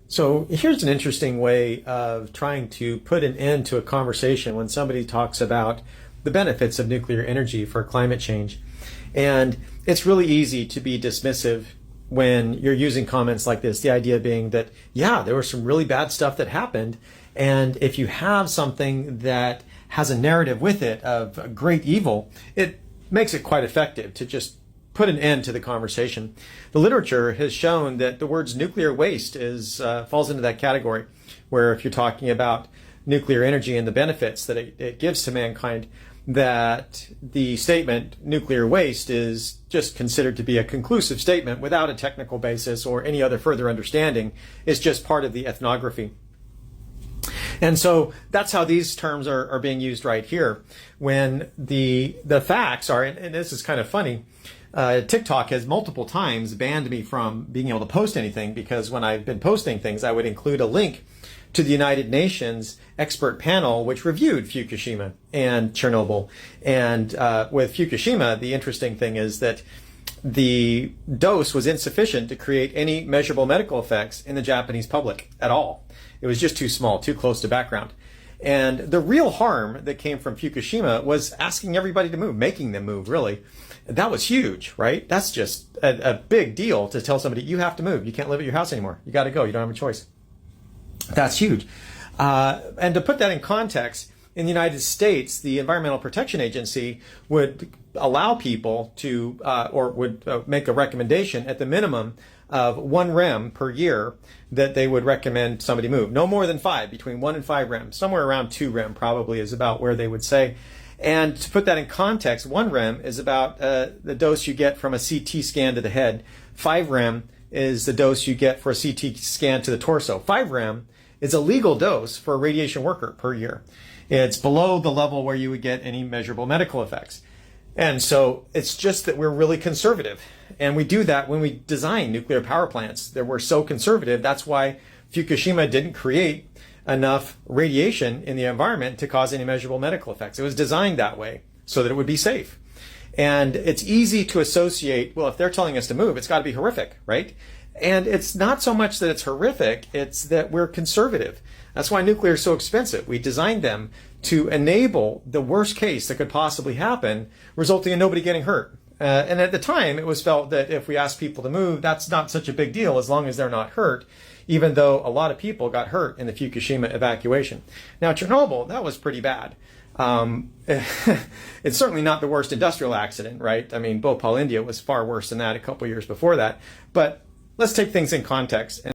So here's an interesting way of trying to put an end to a conversation when somebody talks about the benefits of nuclear energy for climate change. And it's really easy to be dismissive when you're using comments like this, the idea being that, yeah, there was some really bad stuff that happened. And if you have something that has a narrative with it of great evil, it makes it quite effective to just put an end to the conversation. The literature has shown that the words nuclear waste falls into that category, where if you're talking about nuclear energy and the benefits that it gives to mankind, that the statement nuclear waste is just considered to be a conclusive statement without a technical basis or any other further understanding. It's just part of the ethnography. And so that's how these terms are being used right here. When the facts are, and this is kind of funny, TikTok has multiple times banned me from being able to post anything, because when I've been posting things, I would include a link to the United Nations expert panel which reviewed Fukushima and Chernobyl. And with Fukushima, the interesting thing is that the dose was insufficient to create any measurable medical effects in the Japanese public at all. It was just too small, too close to background. And the real harm that came from Fukushima was asking everybody to move, making them move, really. That was huge, right? That's just a big deal to tell somebody, you have to move. You can't live at your house anymore. You got to go. You don't have a choice. That's huge. And to put that in context, in the United States, the Environmental Protection Agency would allow people to, or would make a recommendation at the minimum of 1 rem per year that they would recommend somebody move. No more than 5, between 1 and 5 rem. Somewhere around 2 rem probably is about where they would say. And to put that in context, 1 rem is about the dose you get from a CT scan to the head. 5 rem is the dose you get for a CT scan to the torso. 5 rem is a legal dose for a radiation worker per year. It's below the level where you would get any measurable medical effects. And so it's just that we're really conservative. And we do that when we design nuclear power plants. That we're so conservative. That's why Fukushima didn't create enough radiation in the environment to cause any measurable medical effects. It was designed that way so that it would be safe. And it's easy to associate, well, if they're telling us to move, it's got to be horrific, right? And it's not so much that it's horrific, it's that we're conservative. That's why nuclear is so expensive. We designed them to enable the worst case that could possibly happen, resulting in nobody getting hurt. And at the time, it was felt that if we asked people to move, that's not such a big deal as long as they're not hurt, even though a lot of people got hurt in the Fukushima evacuation. Now, Chernobyl, that was pretty bad. It's certainly not the worst industrial accident, right? I mean, Bhopal, India was far worse than that a couple years before that. But let's take things in context.